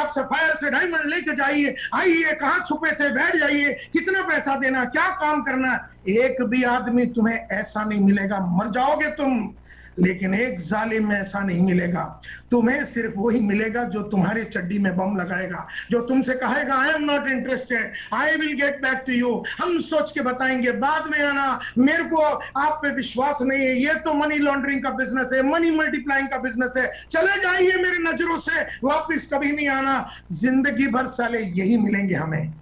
आप सफायर से डायमंड लेके जाइए, आइए, कहाँ छुपे थे, बैठ जाइए, कितना पैसा देना, क्या काम करना, एक भी आदमी तुम्हें ऐसा नहीं मिलेगा, मर जाओगे तुम। लेकिन एक जालिम में ऐसा नहीं मिलेगा, तुम्हें सिर्फ वही मिलेगा जो तुम्हारे चड्डी में बम लगाएगा, जो तुमसे कहेगा I am not interested, I will get back to you, हम सोच के बताएंगे, बाद में आना, मेरे को आप पे विश्वास नहीं है, ये तो मनी लॉन्ड्रिंग का बिजनेस है, मनी मल्टीप्लाइंग का बिजनेस है, चले जाइए मेरी नजरों से, वापिस कभी नहीं आना। जिंदगी भर साले यही मिलेंगे हमें,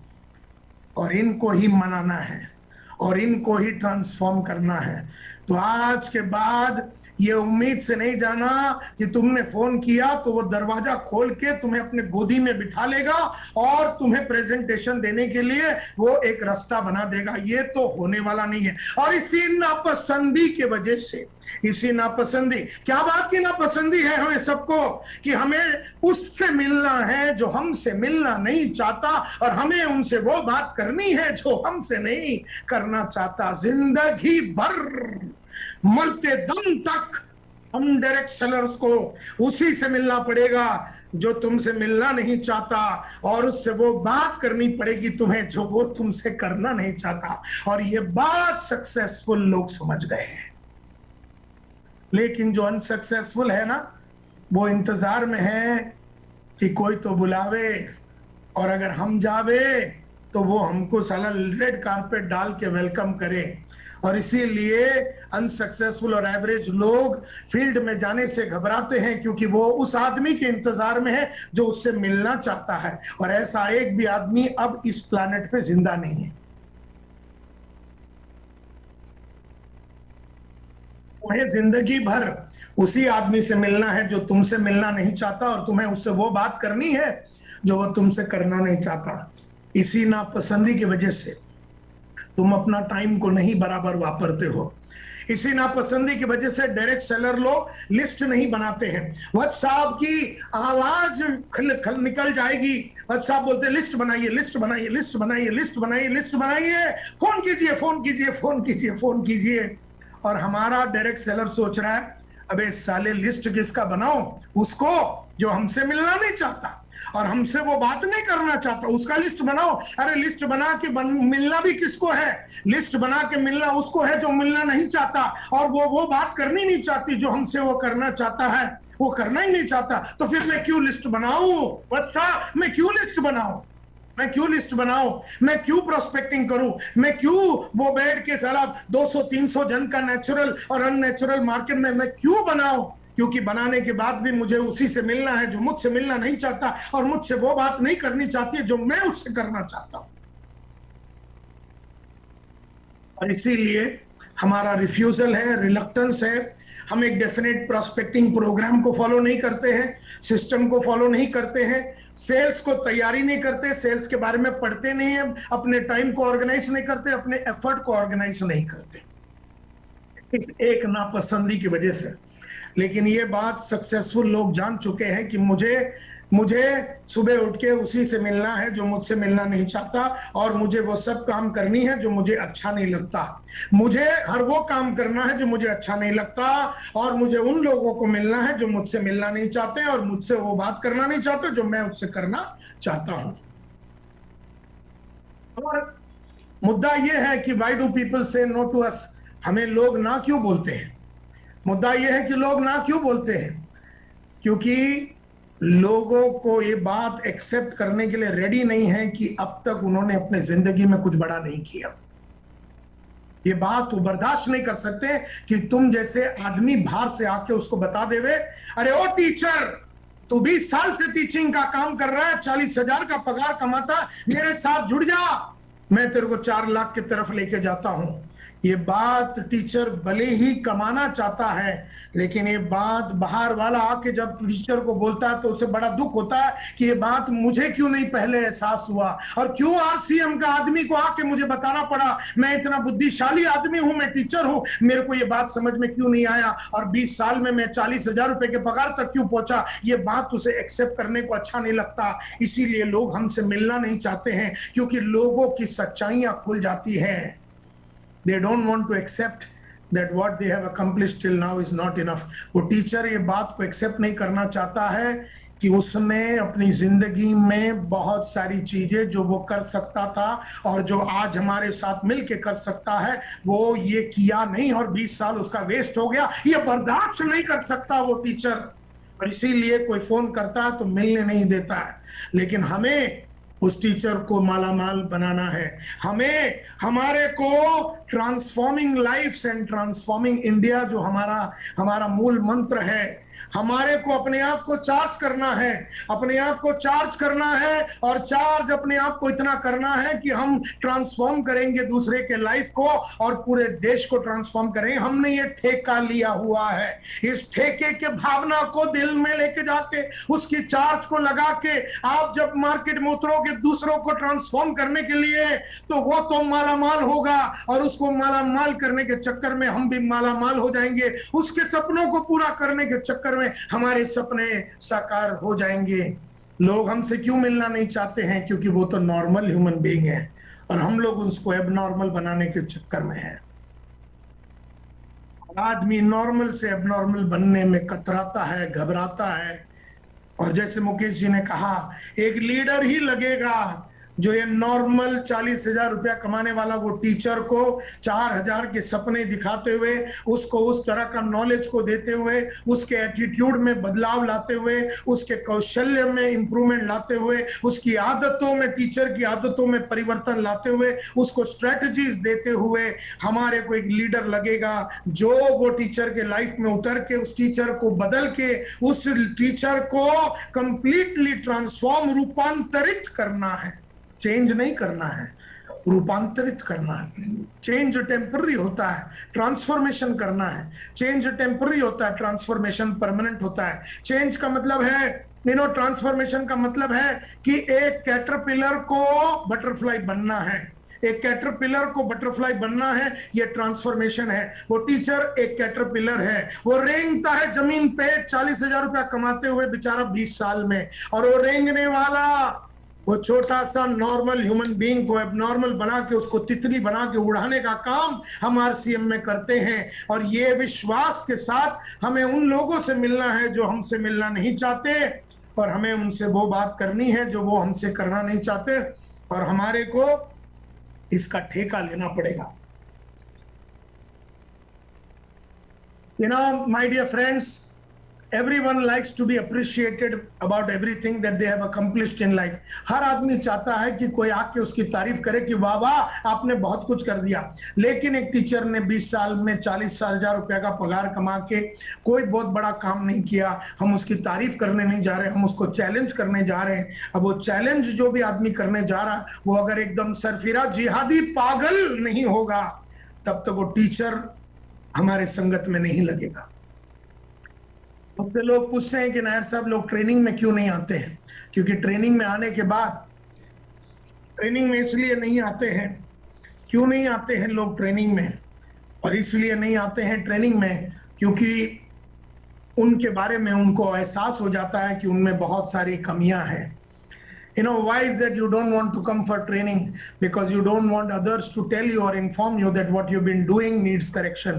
और इनको ही मनाना है और इनको ही ट्रांसफॉर्म करना है। तो आज के बाद ये उम्मीद से नहीं जाना कि तुमने फोन किया तो वो दरवाजा खोल के तुम्हें अपने गोदी में बिठा लेगा और तुम्हें प्रेजेंटेशन देने के लिए वो एक रास्ता बना देगा, ये तो होने वाला नहीं है। और इसी नापसंदी के वजह से, इसी नापसंदी, क्या बात की नापसंदी है हमें सबको, कि हमें उससे मिलना है जो हमसे मिलना नहीं चाहता, और हमें उनसे वो बात करनी है जो हमसे नहीं करना चाहता। जिंदगी भर मरते दम तक हम डायरेक्ट सेलर्स को उसी से मिलना पड़ेगा जो तुमसे मिलना नहीं चाहता, और उससे वो बात करनी पड़ेगी तुम्हें जो वो तुमसे करना नहीं चाहता। और ये बात सक्सेसफुल लोग समझ गए हैं, लेकिन जो अनसक्सेसफुल है ना, वो इंतजार में है कि कोई तो बुलावे, और अगर हम जावे तो वो हमको साला रेड कारपेट डाल के वेलकम करे। और इसीलिए अनसक्सेसफुल और एवरेज लोग फील्ड में जाने से घबराते हैं, क्योंकि वो उस आदमी के इंतजार में है जो उससे मिलना चाहता है, और ऐसा एक भी आदमी अब इस प्लैनेट पे जिंदा नहीं है। तुम्हें जिंदगी भर उसी आदमी से मिलना है जो तुमसे मिलना नहीं चाहता, और तुम्हें उससे वो बात करनी है जो वो तुमसे करना नहीं चाहता। इसी नापसंदी की वजह से तुम अपना टाइम को नहीं बराबर वापरते हो। इसी नापसंदी की वजह से डायरेक्ट सेलर लोग लिस्ट नहीं बनाते हैं। वत्स साहब की आवाज निकल जाएगी, वत्स साहब बोलते लिस्ट बनाइए, लिस्ट बनाइए, लिस्ट बनाइए, लिस्ट बनाइए, लिस्ट बनाइए, फोन कीजिए, फोन कीजिए, फोन कीजिए, फोन कीजिए। और हमारा डायरेक्ट सेलर सोच रहा है, अबे साले लिस्ट किसका बनाओ, उसको जो हमसे मिलना नहीं चाहता और हमसे वो बात नहीं करना चाहता, उसका लिस्ट बनाओ। अरे लिस्ट बना के मिलना भी किसको है, लिस्ट बना के मिलना उसको है जो मिलना नहीं चाहता, और वो बात करनी नहीं चाहती जो हमसे वो करना चाहता है, वो करना ही नहीं चाहता। तो फिर मैं क्यों लिस्ट बनाऊं? अच्छा, मैं क्यों लिस्ट बनाऊं, मैं क्यों लिस्ट बनाऊं, मैं क्यों प्रोस्पेक्टिंग करूं, मैं क्यों वो बैठ के साला 200-300 जन का नेचुरल और अननेचुरल मार्केट में मैं क्यों बनाऊं? क्योंकि बनाने के बाद भी मुझे उसी से मिलना है जो मुझसे मिलना नहीं चाहता, और मुझसे वो बात नहीं करनी चाहती है जो मैं उससे करना चाहता हूं। और इसीलिए हमारा रिफ्यूजल है, रिलक्टेंस है। हम एक डेफिनेट प्रोस्पेक्टिंग प्रोग्राम को फॉलो नहीं करते हैं, सिस्टम को फॉलो नहीं करते हैं, सेल्स को तैयारी नहीं करते, सेल्स के बारे में पढ़ते नहीं है, अपने टाइम को ऑर्गेनाइज नहीं करते, अपने एफर्ट को ऑर्गेनाइज नहीं करते, इस एक नापसंदी की वजह से। लेकिन ये बात सक्सेसफुल लोग जान चुके हैं कि मुझे सुबह उठ के उसी से मिलना है जो मुझसे मिलना नहीं चाहता, और मुझे वो सब काम करनी है जो मुझे अच्छा नहीं लगता, मुझे हर वो काम करना है जो मुझे अच्छा नहीं लगता, और मुझे उन लोगों को मिलना है जो मुझसे मिलना नहीं चाहते और मुझसे वो बात करना नहीं चाहते जो मैं उससे करना चाहता हूं। और मुद्दा ये है कि व्हाई डू पीपल से नो टू अस, हमें लोग ना क्यों बोलते हैं? मुद्दा यह है कि लोग ना क्यों बोलते हैं, क्योंकि लोगों को ये बात एक्सेप्ट करने के लिए रेडी नहीं है कि अब तक उन्होंने अपने जिंदगी में कुछ बड़ा नहीं किया। ये बात वो बर्दाश्त नहीं कर सकते कि तुम जैसे आदमी बाहर से आके उसको बता देवे, अरे ओ टीचर, तू 20 साल से टीचिंग का काम कर रहा है, 40,000 का पगार कमाता, मेरे साथ जुड़ जा, मैं तेरे को 4 लाख की तरफ लेके जाता हूं। ये बात टीचर भले ही कमाना चाहता है, लेकिन ये बात बाहर वाला आके जब टीचर को बोलता है तो उसे बड़ा दुख होता है कि ये बात मुझे क्यों नहीं पहले एहसास हुआ, और क्यों आरसीएम का आदमी को आके मुझे बताना पड़ा, मैं इतना बुद्धिशाली आदमी हूं, मैं टीचर हूं, मेरे को ये बात समझ में क्यों नहीं आया, और 20 साल में मैं 40,000 रुपए के पगार तक क्यों पहुंचा। ये बात उसे एक्सेप्ट करने को अच्छा नहीं लगता। इसीलिए लोग हमसे मिलना नहीं चाहते हैं, क्योंकि लोगों की सच्चाइयां खुल जाती हैं। They don't want to accept that what they have accomplished till now is not enough. वो टीचर ये बात को एक्सेप्ट नहीं करना चाहता है कि उसने अपनी जिंदगी में बहुत सारी चीजें जो वो कर सकता था और जो आज हमारे साथ मिलके कर सकता है, वो ये किया नहीं और 20 साल उसका वेस्ट हो गया। ये बर्दाश्त नहीं कर सकता वो टीचर, और इसीलिए कोई फोन करता है तो मिलने नहीं देता है। लेकिन हमें उस टीचर को मालामाल बनाना है। हमें हमारे को transforming lives and transforming India जो हमारा मूल मंत्र है, हमारे को अपने आप को चार्ज करना है, अपने आप को चार्ज करना है, और चार्ज अपने आप को इतना करना है कि हम ट्रांसफॉर्म करेंगे दूसरे के लाइफ को और पूरे देश को ट्रांसफॉर्म करेंगे। हमने ये ठेका लिया हुआ है, इस ठेके के भावना को दिल में लेके जाके उसकी चार्ज को लगा के आप जब मार्केट में उतरोगे दूसरों को ट्रांसफॉर्म करने के लिए, तो वो तो मालामाल होगा और उसको मालामाल करने के चक्कर में हम भी मालामाल हो जाएंगे। उसके सपनों को पूरा करने के चक्कर में हमारे सपने साकार हो जाएंगे। लोग हमसे क्यों मिलना नहीं चाहते हैं? क्योंकि वो तो नॉर्मल ह्यूमन बीइंग है और हम लोग उसको एबनॉर्मल बनाने के चक्कर में हैं। आदमी नॉर्मल से एबनॉर्मल बनने में कतराता है, घबराता है। और जैसे मुकेश जी ने कहा, एक लीडर ही लगेगा जो ये नॉर्मल 40,000 रुपया कमाने वाला वो टीचर को 4,000 के सपने दिखाते हुए, उसको उस तरह का नॉलेज को देते हुए, उसके एटीट्यूड में बदलाव लाते हुए, उसके कौशल्य में इंप्रूवमेंट लाते हुए, उसकी आदतों में, टीचर की आदतों में परिवर्तन लाते हुए, उसको स्ट्रेटजीज देते हुए हमारे को एक लीडर लगेगा जो वो टीचर के लाइफ में उतर के उस टीचर को बदल के उस टीचर को कंप्लीटली ट्रांसफॉर्म, रूपांतरित करना है। चेंज नहीं करना है, रूपांतरित करना है। चेंज टेम्पररी होता है, ट्रांसफॉर्मेशन करना है। चेंज टेम्पररी होता है, ट्रांसफॉर्मेशन परमानेंट होता है। चेंज का मतलब है, ट्रांसफॉर्मेशन का मतलब है कि एक कैटरपिलर को बटरफ्लाई बनना है, एक कैटरपिलर को बटरफ्लाई बनना है, ये ट्रांसफॉर्मेशन है। वो टीचर एक कैटरपिलर है, वो रेंगता है जमीन पे 40,000 रुपया कमाते हुए बेचारा 20 साल में, और वो रेंगने वाला वो छोटा सा नॉर्मल ह्यूमन बीइंग को एबनॉर्मल बना के उसको तितली बना के उड़ाने का काम हम आरसीएम में करते हैं। और ये विश्वास के साथ हमें उन लोगों से मिलना है जो हमसे मिलना नहीं चाहते, और हमें उनसे वो बात करनी है जो वो हमसे करना नहीं चाहते, और हमारे को इसका ठेका लेना पड़ेगा। My dear friends, everyone likes to be appreciated about everything that they have accomplished in life. हर आदमी चाहता है कि कोई आके उसकी तारीफ करे कि वाह वाह आपने बहुत कुछ कर दिया। लेकिन एक टीचर ने 20 साल में 40,000 रुपया का पगार कमा के कोई बहुत बड़ा काम नहीं किया। हम उसकी तारीफ करने नहीं जा रहे, हम उसको चैलेंज करने जा रहे हैं। अब वो चैलेंज जो भी आदमी करने जा रहा, वो अगर एकदम सरफिरा जिहादी पागल नहीं होगा, तब तक वो टीचर हमारे संगत में नहीं लगेगा। अब लोग पूछते हैं कि नायर साहब लोग ट्रेनिंग में क्यों नहीं आते हैं? क्योंकि ट्रेनिंग में आने के बाद, ट्रेनिंग में इसलिए नहीं आते हैं, क्यों नहीं आते हैं लोग ट्रेनिंग में? और इसलिए नहीं आते हैं ट्रेनिंग में क्योंकि उनके बारे में उनको एहसास हो जाता है कि उनमें बहुत सारी कमियां हैं। Why is that you don't want to come for training? Because you don't want others to tell you or inform you that what you've been doing needs correction.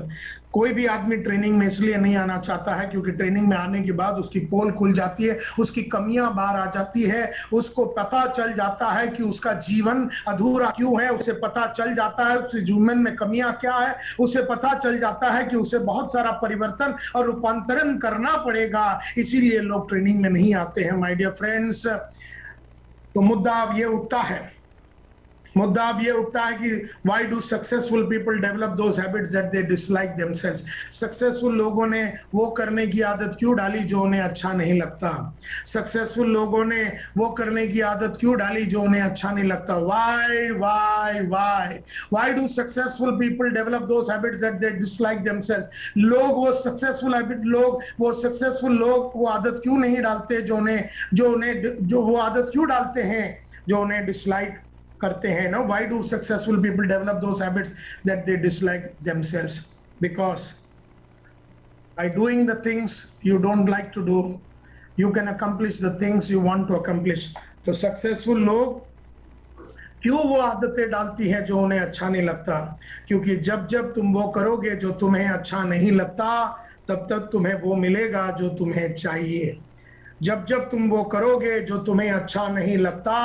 कोई भी आदमी ट्रेनिंग में इसलिए नहीं आना चाहता है क्योंकि ट्रेनिंग में आने के बाद उसकी पोल खुल जाती है, उसकी कमियां बाहर आ जाती है, उसको पता चल जाता है कि उसका जीवन अधूरा क्यों है, उसे पता चल जाता है उसके जीवन में कमियां क्या है, उसे पता चल जाता है कि उसे बहुत सारा परिवर्तन और रूपांतरण करना पड़ेगा। इसीलिए लोग ट्रेनिंग में नहीं आते हैं माय डियर फ्रेंड्स। तो मुद्दा अब ये उठता है कि why do successful people develop those habits that they dislike themselves? Successful लोगों ने वो करने की आदत क्यों डाली जो उन्हें अच्छा नहीं लगता? सक्सेसफुल लोगों ने वो करने की आदत क्यों डाली जो उन्हें अच्छा नहीं लगता? Why do successful people develop those habits that they dislike themselves? वो सक्सेसफुल लोग वो आदत क्यों नहीं डालते जो वो आदत क्यों डालते हैं जो उन्हें डिसलाइक करते हैं? No, why do successful people develop those habits that they dislike themselves? Because by doing the things you don't like to do, you can accomplish the things you want to accomplish. तो successful लोग क्यों वो आदतें डालती हैं जो उन्हें अच्छा नहीं लगता? क्योंकि जब जब तुम वो करोगे जो तुम्हें अच्छा नहीं लगता, तब तक तुम्हें वो मिलेगा जो तुम्हें चाहिए। जब जब तुम वो करोगे जो तुम्हें अच्छा नहीं लगता,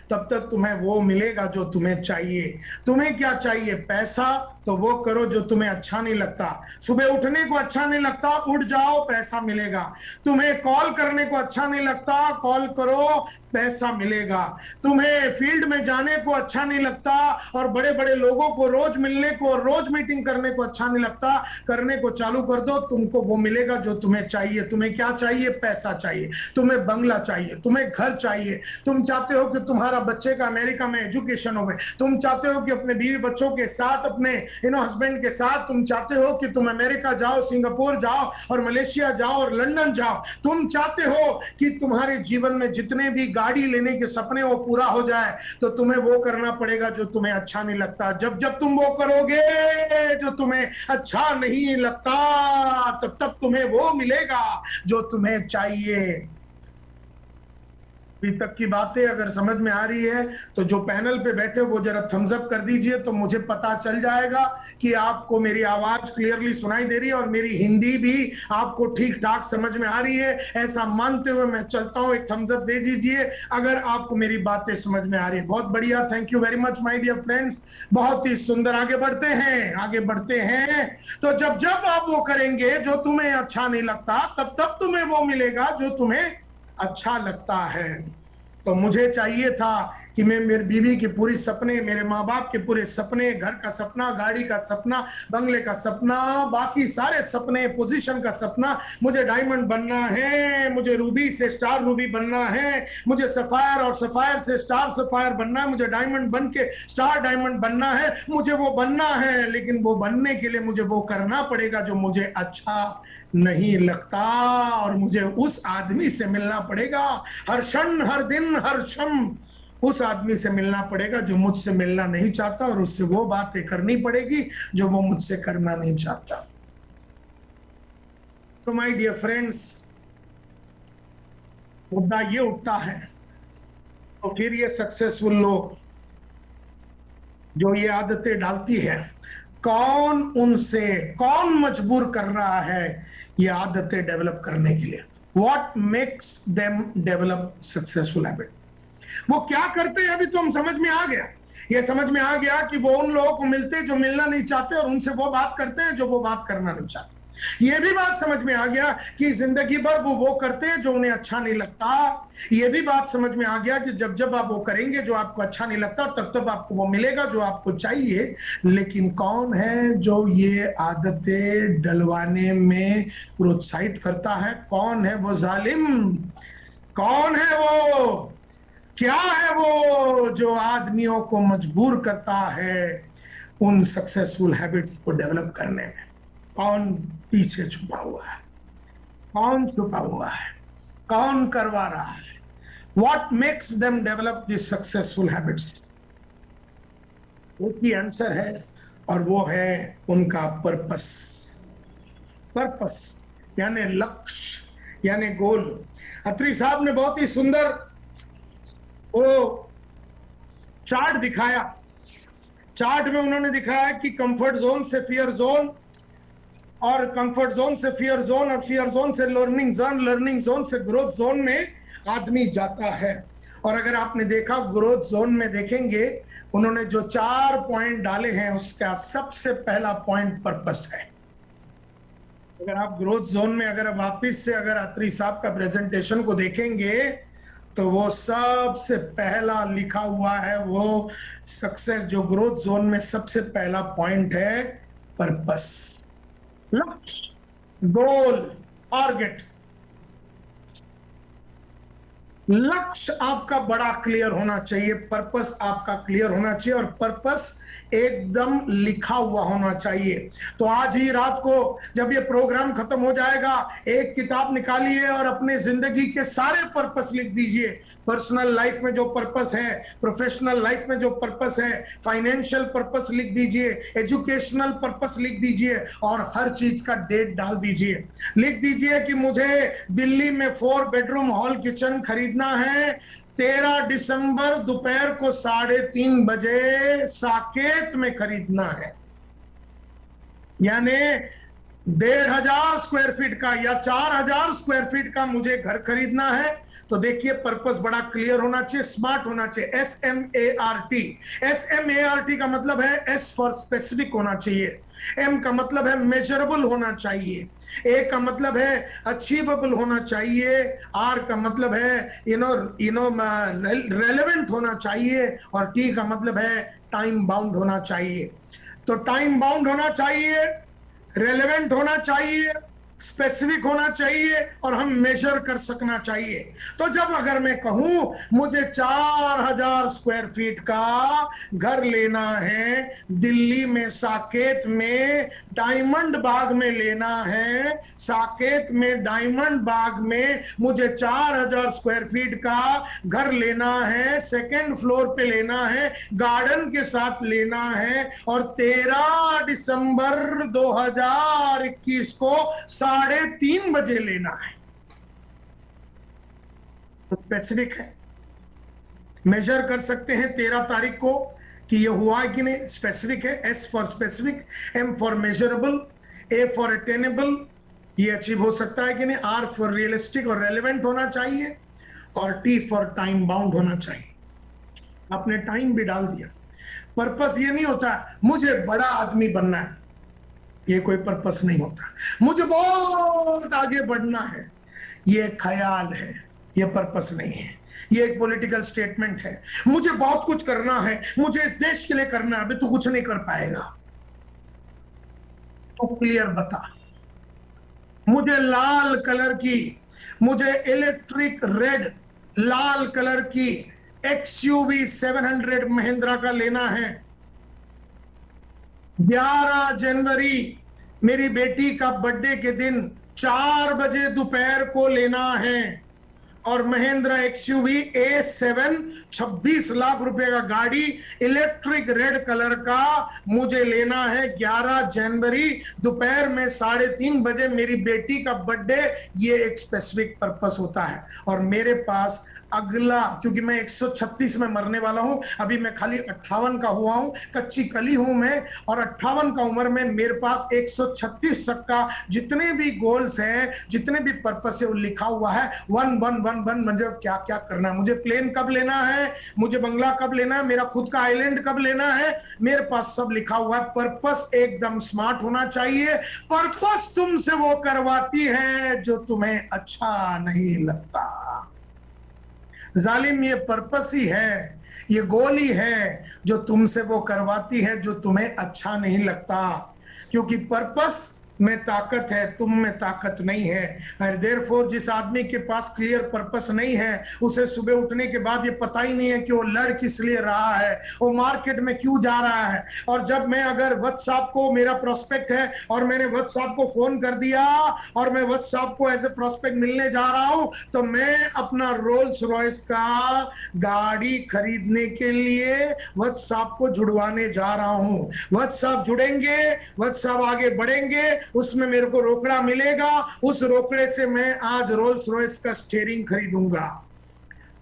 तब तक तुम्हें वो मिलेगा जो तुम्हें चाहिए। तुम्हें क्या चाहिए? पैसा, तो वो करो जो तुम्हें अच्छा नहीं लगता। सुबह उठने को अच्छा नहीं लगता, उठ जाओ, पैसा मिलेगा। तुम्हें कॉल करने को अच्छा नहीं लगता, कॉल करो, पैसा मिलेगा। तुम्हें फील्ड में जाने को अच्छा नहीं लगता और बड़े बड़े लोगों को रोज मिलने को, रोज मीटिंग करने को अच्छा नहीं लगता, करने को चालू कर दो, तुमको वो मिलेगा जो तुम्हें चाहिए। तुम्हें क्या चाहिए? पैसा चाहिए। तुम्हें बंगला चाहिए, तुम्हें घर चाहिए। तुम चाहते हो कि तुम्हारा बच्चे का अमेरिका में एजुकेशन हो। तुम चाहते हो कि अपने बीवी बच्चों के साथ, अपने हस्बैंड के साथ, तुम चाहते हो कि तुम अमेरिका जाओ, सिंगापुर जाओ और मलेशिया जाओ और लंदन जाओ। तुम चाहते हो कि तुम्हारे जीवन में जितने भी गाड़ी लेने के सपने वो पूरा हो जाए, तो तुम्हें वो करना पड़ेगा जो तुम्हें अच्छा नहीं लगता। जब जब तुम वो करोगे जो तुम्हें अच्छा नहीं लगता, तब तब तुम्हें वो मिलेगा जो तुम्हें चाहिए। अभी तक की बातें अगर समझ में आ रही है तो जो पैनल पे बैठे वो जरा थम्स अप कर दीजिए, तो मुझे पता चल जाएगा कि आपको मेरी आवाज क्लियरली सुनाई दे रही है और मेरी हिंदी भी आपको ठीक ठाक समझ में आ रही है। ऐसा मानते हुए मैं चलता हूं, एक थम्स अप दे दीजिए अगर आपको मेरी बातें समझ में आ रही है। बहुत बढ़िया, thank you very much my dear friends, बहुत ही सुंदर। आगे बढ़ते हैं, आगे बढ़ते हैं। तो जब जब आप वो करेंगे जो तुम्हें अच्छा नहीं लगता, तब तब तुम्हें वो मिलेगा जो तुम्हें अच्छा लगता है। तो मुझे चाहिए था कि मैं मेरी बीवी की पूरी सपने, मेरे माँ बाप के पूरे सपने, घर का सपना, गाड़ी का सपना, बंगले का सपना, बाकी सारे सपने, पोजीशन का सपना, मुझे डायमंड बनना है, मुझे रूबी से स्टार रूबी बनना है, मुझे सफायर और सफायर से स्टार सफायर बनना है, मुझे डायमंड बन के स्टार डायमंड बनना है, मुझे वो बनना है। लेकिन वो बनने के लिए मुझे वो करना पड़ेगा जो मुझे अच्छा नहीं लगता, और मुझे उस आदमी से मिलना पड़ेगा हर क्षण, हर दिन, हर क्षण उस आदमी से मिलना पड़ेगा जो मुझसे मिलना नहीं चाहता, और उससे वो बातें करनी पड़ेगी जो वो मुझसे करना नहीं चाहता। तो माय डियर फ्रेंड्स, मुद्दा ये उठता है, तो फिर ये सक्सेसफुल लोग जो ये आदतें डालती है, कौन मजबूर कर रहा है ये आदतें डेवलप करने के लिए? What makes them develop successful habit? वो क्या करते हैं? अभी तो हम समझ में आ गया, ये समझ में आ गया कि वो उन लोगों को मिलते जो मिलना नहीं चाहते और उनसे वो बात करते हैं जो वो बात करना नहीं चाहते। ये भी बात समझ में आ गया कि जिंदगी भर वो करते हैं जो उन्हें अच्छा नहीं लगता। ये भी बात समझ में आ गया कि जब जब आप वो करेंगे जो आपको अच्छा नहीं लगता, तब तब आपको वो मिलेगा जो आपको चाहिए। लेकिन कौन है जो ये आदतें डलवाने में प्रोत्साहित करता है? कौन है वो जालिम? कौन है वो? क्या है वो जो आदमियों को मजबूर करता है उन सक्सेसफुल हैबिट्स को डेवलप करने में? कौन पीछे छुपा हुआ है? कौन छुपा हुआ है? कौन करवा रहा है? What makes them develop these successful habits? एक ही आंसर है, और वो है उनका पर्पस। पर्पस यानी लक्ष्य, यानी गोल। अत्री साहब ने बहुत ही सुंदर वो चार्ट दिखाया। चार्ट में उन्होंने दिखाया कि कंफर्ट जोन से फियर जोन, और कंफर्ट जोन से फियर जोन, और फियर जोन से लर्निंग जोन, लर्निंग जोन से ग्रोथ जोन में आदमी जाता है। और अगर आपने देखा ग्रोथ जोन में देखेंगे, उन्होंने जो 4 पॉइंट डाले हैं उसका सबसे पहला पॉइंट पर्पस है। अगर आप ग्रोथ जोन में अगर वापिस से अगर अत्री साहब का प्रेजेंटेशन को देखेंगे, तो वो सबसे पहला लिखा हुआ है, वो सक्सेस जो ग्रोथ जोन में सबसे पहला पॉइंट है, पर्पस, लक्ष्य, गोल, टारगेट। लक्ष्य आपका बड़ा क्लियर होना चाहिए, पर्पस आपका क्लियर होना चाहिए, और पर्पस एकदम लिखा हुआ होना चाहिए। तो आज ही रात को जब ये प्रोग्राम खत्म हो जाएगा, एक किताब निकालिए और अपने जिंदगी के सारे पर्पस लिख दीजिए। पर्सनल लाइफ में जो पर्पस है, प्रोफेशनल लाइफ में जो पर्पस है, फाइनेंशियल पर्पस लिख दीजिए, एजुकेशनल पर्पस लिख दीजिए, और हर चीज का डेट डाल दीजिए। लिख दीजिए कि मुझे दिल्ली में 4 बेडरूम हॉल किचन खरीदना है, 13 दिसंबर दोपहर को 3:30 बजे साकेत में खरीदना है। यानी 1,500 स्क्वायर फीट का या 4,000 स्क्वायर फीट का मुझे घर खरीदना है, तो देखिए पर्पस बड़ा क्लियर होना चाहिए, स्मार्ट होना चाहिए। SMART, SMART का मतलब है S फॉर स्पेसिफिक होना चाहिए, M का मतलब है मेजरेबल होना चाहिए, A का मतलब है अचीवेबल होना चाहिए, R का मतलब है रेलेवेंट होना चाहिए, और T का मतलब है टाइम बाउंड होना चाहिए। तो टाइम बाउंड होना चाहिए, रेलेवेंट होना चाहिए, स्पेसिफिक होना चाहिए, और हम मेजर कर सकना चाहिए। तो जब अगर मैं कहूं मुझे 4,000 स्क्वायर फीट का घर लेना है, दिल्ली में साकेत में डायमंड बाग में लेना है, साकेत में डायमंड बाग में मुझे 4,000 स्क्वायर फीट का घर लेना है, सेकेंड फ्लोर पे लेना है, गार्डन के साथ लेना है, और 13 दिसंबर 2021 को 3:30 बजे लेना है। तो स्पेसिफिक है, मेजर कर सकते हैं 13 तारीख को कि ये हुआ है कि नहीं, स्पेसिफिक है। S for specific, M for measurable, A for attainable, ये अचीव हो सकता है कि नहीं, R फॉर रियलिस्टिक और रेलेवेंट होना चाहिए, और T फॉर टाइम बाउंड होना चाहिए। आपने टाइम भी डाल दिया। पर्पस ये नहीं होता मुझे बड़ा आदमी बनना है, ये कोई पर्पस नहीं होता। मुझे बहुत आगे बढ़ना है, ये ख्याल है, ये पर्पस नहीं है, ये एक पॉलिटिकल स्टेटमेंट है। मुझे बहुत कुछ करना है, मुझे इस देश के लिए करना है, अभी तो कुछ नहीं कर पाएगा। तो क्लियर बता, मुझे लाल कलर की, मुझे इलेक्ट्रिक रेड लाल कलर की XUV 700 महिंद्रा का लेना है। 11 जनवरी मेरी बेटी का बर्थडे के दिन 4 बजे दोपहर को लेना है, और महिंद्रा XUV A7 26 लाख रुपए का गाड़ी इलेक्ट्रिक रेड कलर का मुझे लेना है 11 जनवरी दोपहर में 3:30 बजे, मेरी बेटी का बर्थडे। ये एक स्पेसिफिक पर्पस होता है। और मेरे पास अगला, क्योंकि मैं 136 में मरने वाला हूं, अभी मैं खाली 58 का हुआ हूं, कच्ची कली हूं मैं, और 58 का उम्र में मेरे पास 136 तक का जितने भी गोल्स हैं, जितने भी पर्पस है, वो लिखा हुआ है 1 मुझे क्या क्या करना है, मुझे प्लेन कब लेना है, मुझे बंगला कब लेना है, मेरा खुद का आइलैंड कब लेना है, मेरे पास सब लिखा हुआ है। पर्पस एकदम स्मार्ट होना चाहिए। पर्पस तुमसे वो करवाती है जो तुम्हें अच्छा नहीं लगता। जालिम, ये पर्पस ही है, ये गोल ही है जो तुमसे वो करवाती है जो तुम्हें अच्छा नहीं लगता। क्योंकि पर्पस में ताकत है, तुम में ताकत नहीं है। और देयरफॉर जिस आदमी के पास क्लियर पर्पस नहीं है, उसे सुबह उठने के बाद ये पता ही नहीं है कि वो लड़ किस लिए रहा है, वो मार्केट में क्यों जा रहा है। और जब मैं अगर व्हाट्सएप को, मेरा प्रोस्पेक्ट है और मैंने व्हाट्सएप को फोन कर दिया और मैं व्हाट्सएप को एज ए प्रोस्पेक्ट मिलने जा रहा हूं, तो मैं अपना रोल्स रॉयस का गाड़ी खरीदने के लिए व्हाट्सएप को जुड़वाने जा रहा हूं। व्हाट्सएप जुड़ेंगे, व्हाट्सएप आगे बढ़ेंगे, उसमें मेरे को रोकड़ा मिलेगा, उस रोकड़े से मैं आज रोल्स रॉयस का स्टीयरिंग खरीदूंगा।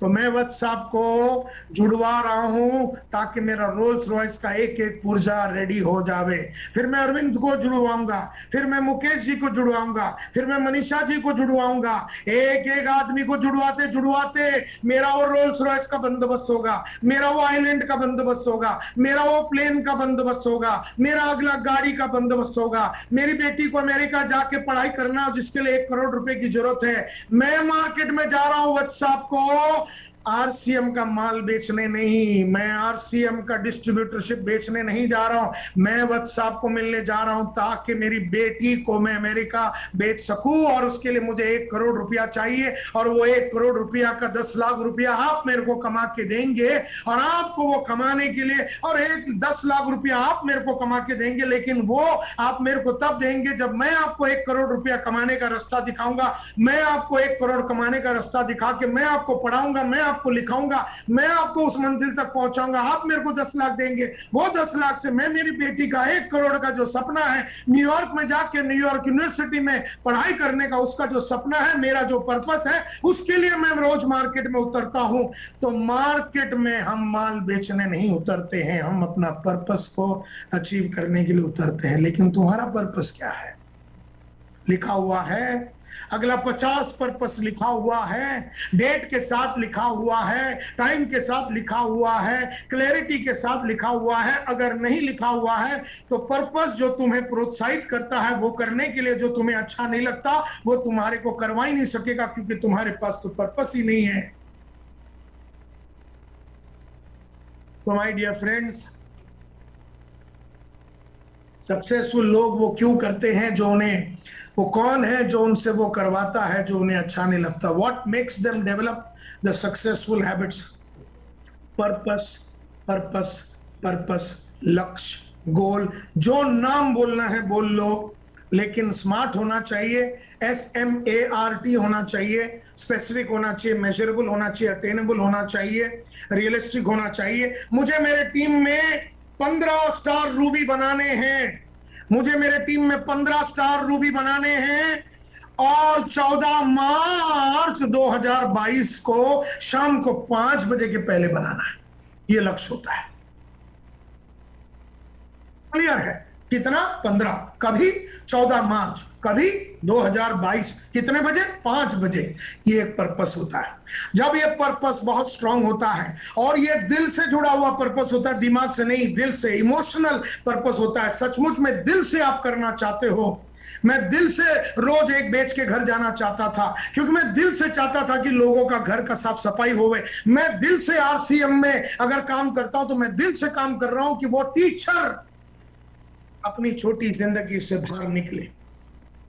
तो मैं व्हाट्सएप को जुड़वा रहा हूं ताकि मेरा रोल्स रॉयस का एक एक पुर्जा रेडी हो जावे। फिर मैं अरविंद को जुड़वाऊंगा, फिर मैं मुकेश जी को जुड़वाऊंगा, फिर मैं मनीषा जी को जुड़वाऊंगा। एक एक आदमी को जुड़वाते जुड़वाते मेरा वो रोल्स रॉयस का बंदोबस्त होगा, मेरा वो आइलैंड का बंदोबस्त होगा, मेरा वो प्लेन का बंदोबस्त होगा, मेरा अगला गाड़ी का बंदोबस्त होगा। मेरी बेटी को अमेरिका जाके पढ़ाई करना, जिसके लिए 1 करोड़ रुपए की जरूरत है। मैं मार्केट में जा रहा हूं व्हाट्सएप को RCM का माल बेचने नहीं, मैं RCM का डिस्ट्रीब्यूटरशिप बेचने नहीं जा रहा हूं। मैं व्हाट्सएप को मिलने जा रहा हूं ताकि मेरी बेटी को मैं अमेरिका बेच सकूं, और उसके लिए मुझे 1 करोड़ रुपया चाहिए। और वो 1 करोड़ रुपया का 10 लाख रुपया आप मेरे को कमा के देंगे, और आपको वो कमाने के लिए, और 10 लाख रुपया आप मेरे को कमा के देंगे, लेकिन वो आप मेरे को तब देंगे जब मैं आपको 1 करोड़ रुपया कमाने का रास्ता दिखाऊंगा। मैं आपको 1 करोड़ कमाने का रास्ता दिखा के मैं आपको पढ़ाऊंगा, मैं आपको लिखाऊंगा, मैं आपको उस मंजिल तक पहुंचाऊंगा। आप मेरे को 10 लाख देंगे, वो 10 लाख से मैं मेरी बेटी का 1 करोड़ का जो सपना है, न्यूयॉर्क में जाके न्यूयॉर्क यूनिवर्सिटी में पढ़ाई करने का, उसका जो सपना है, मेरा जो पर्पस है, उसके लिए मैं रोज मार्केट में उतरता हूं। तो मार्केट में हम माल बेचने नहीं उतरते हैं, हम अपना पर्पस को अचीव करने के लिए उतरते हैं। लेकिन तुम्हारा पर्पस क्या है? लिखा हुआ है, अगला 50 पर्पस लिखा हुआ है, डेट के साथ लिखा हुआ है, टाइम के साथ लिखा हुआ है, क्लैरिटी के साथ लिखा हुआ है। अगर नहीं लिखा हुआ है तो पर्पस जो तुम्हें प्रोत्साहित करता है वो करने के लिए जो तुम्हें अच्छा नहीं लगता वो तुम्हारे को करवा ही नहीं सकेगा, क्योंकि तुम्हारे पास तो पर्पस ही नहीं है। तो माय डियर फ्रेंड्स, सक्सेसफुल लोग वो क्यों करते हैं जो उन्हें, वो कौन है जो उनसे वो करवाता है जो उन्हें अच्छा नहीं लगता? What makes them develop the successful habits? Purpose, purpose, purpose, लक्ष्य, गोल। जो नाम बोलना है बोल लो, लेकिन स्मार्ट होना चाहिए, SMART होना चाहिए, स्पेसिफिक होना चाहिए, मेजरेबल होना चाहिए, अटेनेबल होना चाहिए, रियलिस्टिक होना चाहिए। मुझे मेरे टीम में 15 स्टार रूबी बनाने हैं, मुझे मेरे टीम में 15 स्टार रूबी बनाने हैं, और 14 मार्च 2022 को शाम को 5 बजे के पहले बनाना है। ये लक्ष्य होता है। क्लियर है? कितना? 15। कभी 14 मार्च, कभी 2022। कितने बजे? 5 बजे। ये एक पर्पस होता है। जब ये पर्पस बहुत स्ट्रांग होता है और ये दिल से जुड़ा हुआ पर्पस होता है, दिमाग से नहीं, दिल से, इमोशनल पर्पस होता है, सचमुच में दिल से आप करना चाहते हो। मैं दिल से रोज एक बेच के घर जाना चाहता था, क्योंकि मैं दिल से चाहता था कि लोगों का घर का साफ सफाई होवे। मैं दिल से RCM में अगर काम करता हूं तो मैं दिल से काम कर रहा हूं कि वो टीचर अपनी छोटी जिंदगी से बाहर निकले,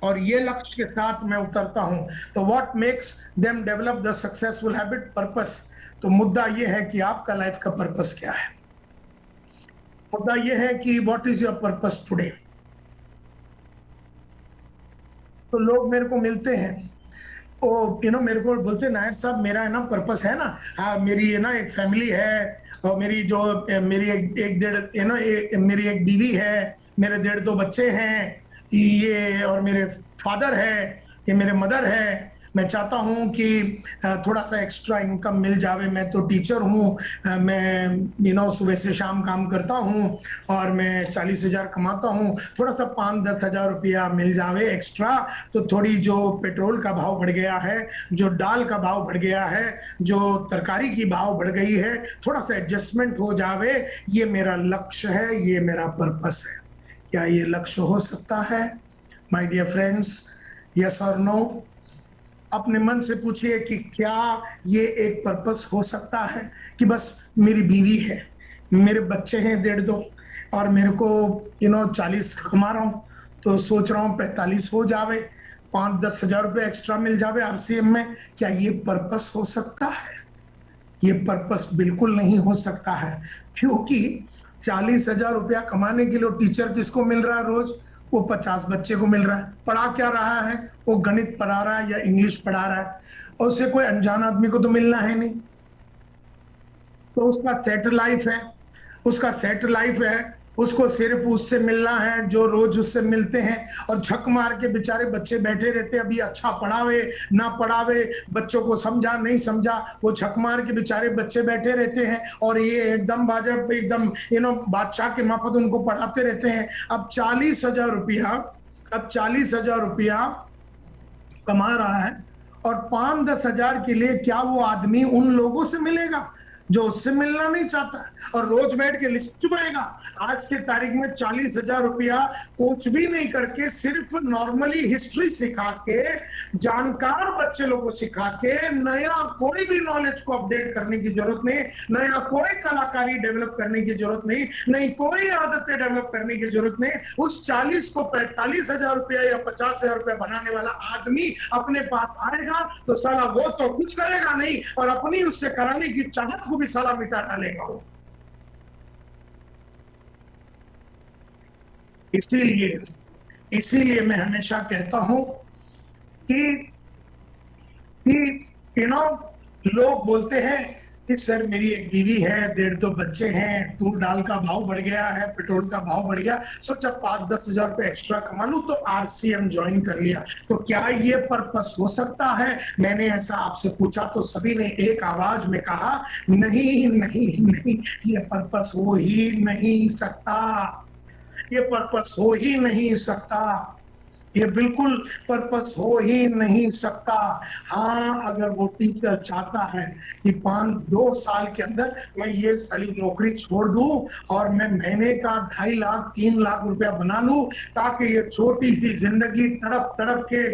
और ये लक्ष्य के साथ मैं उतरता हूं। तो what makes them develop the successful habit? Purpose. तो मुद्दा ये है कि आपका लाइफ का पर्पस क्या है। मुद्दा ये है कि what is your purpose today. तो लोग मेरे को मिलते हैं, ओ मेरे को बोलते, नायर साहब मेरा है ना पर्पस है ना, हाँ मेरी है ना एक फैमिली है, और मेरी जो मेरी एक डेढ़ मेरी एक बीवी है, मेरे 1.5-2 बच्चे हैं, ये और मेरे फादर है, ये मेरे मदर है। मैं चाहता हूं कि थोड़ा सा एक्स्ट्रा इनकम मिल जावे। मैं तो टीचर हूं, मैं सुबह से शाम काम करता हूं और मैं 40,000 कमाता हूं। थोड़ा सा 5-10 हजार रुपया मिल जावे एक्स्ट्रा, तो थोड़ी जो पेट्रोल का भाव बढ़ गया है, जो दाल का भाव बढ़ गया है, जो तरकारी की भाव बढ़ गई है, थोड़ा सा एडजस्टमेंट हो जावे। ये मेरा लक्ष्य है, ये मेरा पर्पस है। क्या ये लक्ष्य हो सकता है माय डियर फ्रेंड्स? यस और नो? अपने मन से पूछिए कि क्या ये एक पर्पस हो सकता है कि बस मेरी बीवी है, मेरे बच्चे हैं 1.5-2, और मेरे को 40 कमा रहा हूं, तो सोच रहा हूं 45 हो जावे, 5-10 हजार रुपये एक्स्ट्रा मिल जावे RCM में। क्या ये पर्पस हो सकता है? ये पर्पस बिल्कुल नहीं हो सकता है, क्योंकि 40,000 रुपया कमाने के लिए टीचर किसको मिल रहा है रोज? वो 50 बच्चे को मिल रहा है। पढ़ा क्या रहा है? वो गणित पढ़ा रहा है या इंग्लिश पढ़ा रहा है, और उसे कोई अनजान आदमी को तो मिलना है नहीं। तो उसका सेट लाइफ है, उसका सेट लाइफ है, उसको सिर्फ उससे मिलना है जो रोज उससे मिलते हैं, और झक मार के बेचारे बच्चे बैठे रहते हैं। अभी अच्छा पढ़ावे ना पढ़ावे, बच्चों को समझा नहीं समझा, वो झक मार के बेचारे बच्चे बैठे रहते हैं, और ये एकदम बाजब एकदम बादशाह के माफत उनको पढ़ाते रहते हैं। अब 40,000 रुपया कमा रहा है, और 5-10 हजार के लिए क्या वो आदमी उन लोगों से मिलेगा जो उससे मिलना नहीं चाहता, और रोज बैठ के लिस्ट चुकाएगा? आज के तारीख में 40,000 रुपया कुछ भी नहीं करके, सिर्फ नॉर्मली हिस्ट्री सिखा के, जानकार बच्चे लोगों को सिखा के, नया कोई भी नॉलेज को अपडेट करने की जरूरत नहीं, नया कोई कलाकारी डेवलप करने की जरूरत नहीं, नहीं कोई आदतें डेवलप करने की जरूरत नहीं। उस 40 को 45,000 रुपया या 50,000 रुपया बनाने वाला आदमी अपने पास आएगा तो साला वो तो कुछ करेगा नहीं, और अपनी उससे कराने की चाहत को भी साला मिटा डालेगा वो। इसीलिए मैं हमेशा कहता हूं कि लोग बोलते हैं कि सर मेरी एक बीवी है, 1.5-2 बच्चे हैं, तूर दाल का भाव बढ़ गया है, पेट्रोल का भाव बढ़ गया, सोचा 5-10 हजार रुपए एक्स्ट्रा कमा लूं तो RCM ज्वाइन कर लिया। तो क्या ये पर्पस हो सकता है? मैंने ऐसा आपसे पूछा तो सभी ने एक आवाज में कहा, नहीं नहीं नहीं, ये पर्पस हो ही नहीं सकता, ये पर्पस हो ही नहीं सकता। ये बिल्कुल पर्पस हो ही नहीं सकता। हाँ, अगर वो टीचर चाहता है कि 2 साल के अंदर मैं ये सारी नौकरी छोड़ दूं और मैं महीने का 2.5 लाख 3 लाख रुपया बना लूं, ताकि ये छोटी सी जिंदगी तड़प तड़प के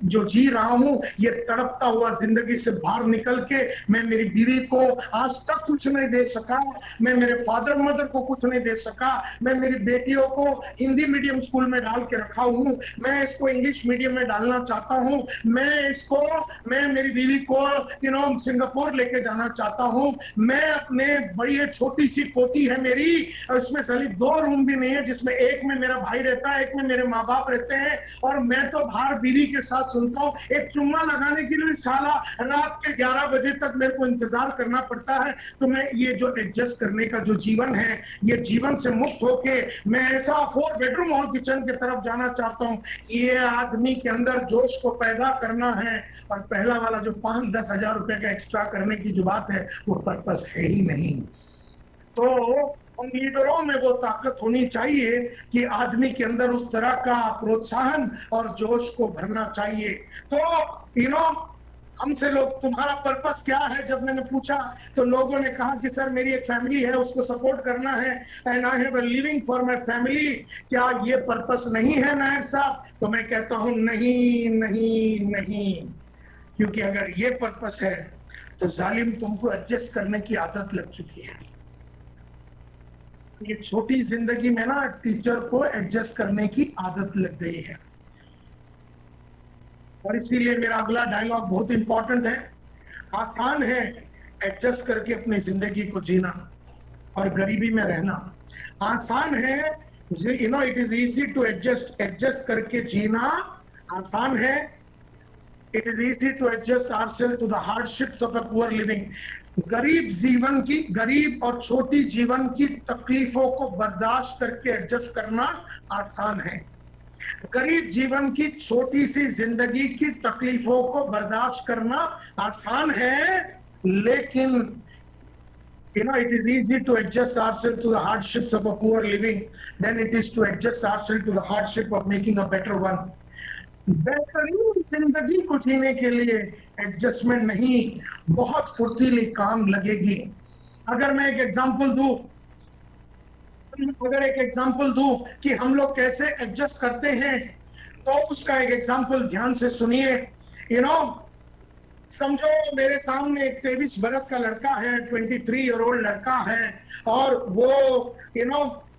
जो जी रहा हूं, ये तड़पता हुआ जिंदगी से बाहर निकल के मैं मेरी बीवी को आज तक कुछ नहीं दे सका, मैं मेरे फादर मदर को कुछ नहीं दे सका, मैं मेरी बेटियों को हिंदी मीडियम स्कूल में डाल के रखा हूं, मैं इसको इंग्लिश मीडियम में डालना चाहता हूं, मैं मेरी बीवी को सिंगापुर लेके जाना चाहता हूं, मैं अपने बड़ी छोटी सी कोठी है मेरी, उसमें साली 2 रूम भी नहीं है, जिसमें एक में मेरा भाई रहता है, एक में मेरे माँ बाप रहते हैं, और मैं तो बाहर बीवी के साथ सुनता हूँ। एक चुम्मा लगाने के लिए साला रात के 11 बजे तक मेरे को इंतजार करना पड़ता है। तो मैं ये जो एडजस्ट करने का जो जीवन है, ये जीवन से मुक्त होके मैं ऐसा 4 बेडरूम और किचन की तरफ जाना चाहता हूँ। ये आदमी के अंदर जोश को पैदा करना है। और पहला वाला जो 5-10 हजार रुपए का एक्स्ट्रा करने की जो बात है, वो पर्पस है ही नहीं। तो उन लीडरों में वो ताकत होनी चाहिए कि आदमी के अंदर उस तरह का प्रोत्साहन और जोश को भरना चाहिए। तो हमसे लोग तुम्हारा पर्पस क्या है जब मैंने पूछा, तो लोगों ने कहा कि सर मेरी एक फैमिली है, उसको सपोर्ट करना है, and I have a living for my family. क्या ये पर्पस नहीं है नायर साहब? तो मैं कहता हूं नहीं नहीं नहीं, क्योंकि अगर ये पर्पस है तो जालिम तुमको एडजस्ट करने की आदत लग चुकी है। ये छोटी जिंदगी में ना टीचर को एडजस्ट करने की आदत लग गई है। और इसीलिए मेरा अगला डायलॉग बहुत इंपॉर्टेंट है। आसान है एडजस्ट करके अपनी जिंदगी को जीना और गरीबी में रहना। आसान है, it is easy to adjust करके जीना आसान है। It is easy to adjust ourselves to the hardships of a poor living. गरीब और छोटी जीवन की तकलीफों को बर्दाश्त करके एडजस्ट करना आसान है। गरीब जीवन की छोटी सी जिंदगी की तकलीफों को बर्दाश्त करना आसान है, लेकिन it is easy to adjust ourselves to the hardships of a poor living than it is to adjust ourselves to the hardship of making a better one. बेहतरीन जिंदगी को जीने के लिए एडजस्टमेंट नहीं, बहुत फुर्तीली काम लगेगी। अगर मैं एक एग्जांपल दूं कि हम लोग कैसे एडजस्ट करते हैं, तो उसका एक एग्जांपल ध्यान से सुनिए। समझो मेरे सामने एक 23 बरस का लड़का है, 23 ईयर ओल्ड लड़का है, और वो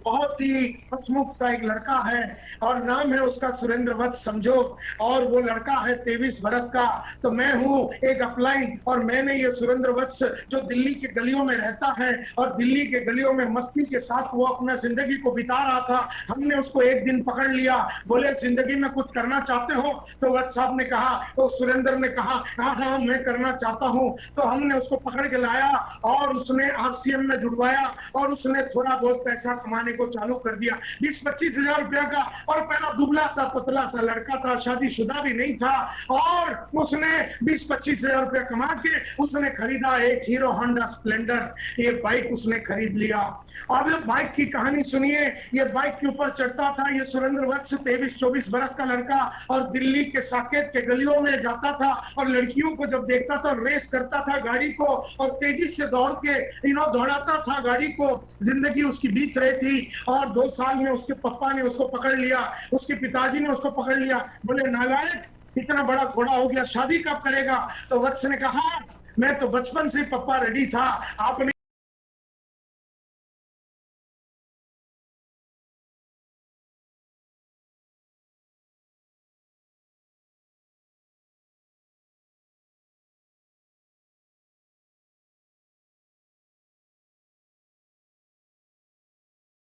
बहुत ही हंसमुख सा एक लड़का है, और नाम है उसका सुरेंद्र वत्स समझो, और वो लड़का है 23 बरस का। तो मैं हूँ एक अपलाइन, और मैंने ये सुरेंद्र वत्स जो दिल्ली के गलियों में रहता है, और दिल्ली के गलियों में मस्ती के साथ वो अपना जिंदगी को बिता रहा था, हमने उसको एक दिन पकड़ लिया। बोले जिंदगी में कुछ करना चाहते हो? तो वत्स साहब ने कहा, तो सुरेंद्र ने कहा हाँ मैं करना चाहता हूँ। तो हमने उसको पकड़ के लाया और उसने RCM में जुड़वाया, और उसने थोड़ा बहुत पैसा कमाने को चालू कर दिया, 20-25 हजार रुपया का। और पहला दुबला सा पतला सा लड़का था, शादीशुदा भी नहीं था, और उसने 20-25 हजार रुपया कमा के उसने खरीदा एक हीरो होंडा स्प्लेंडर, ये बाइक उसने खरीद लिया। अब ये बाइक की कहानी सुनिए। ये बाइक के ऊपर चढ़ता था ये सुरेंद्र वत्स, 23-24 बरस का लड़का, और दिल्ली के साकेत के गलियों में जाता था, और लड़कियों को जब देखता था रेस करता था गाड़ी को, और तेजी से दौड़ के दौड़ाता था गाड़ी को। जिंदगी उसकी बीत रही थी, और 2 साल में उसके पापा ने उसको पकड़ लिया, उसके पिताजी ने उसको पकड़ लिया। बोले नालायक, इतना बड़ा घोड़ा हो गया, शादी कब करेगा? तो वत्स ने कहा मैं तो बचपन से पप्पा रेडी था, आपने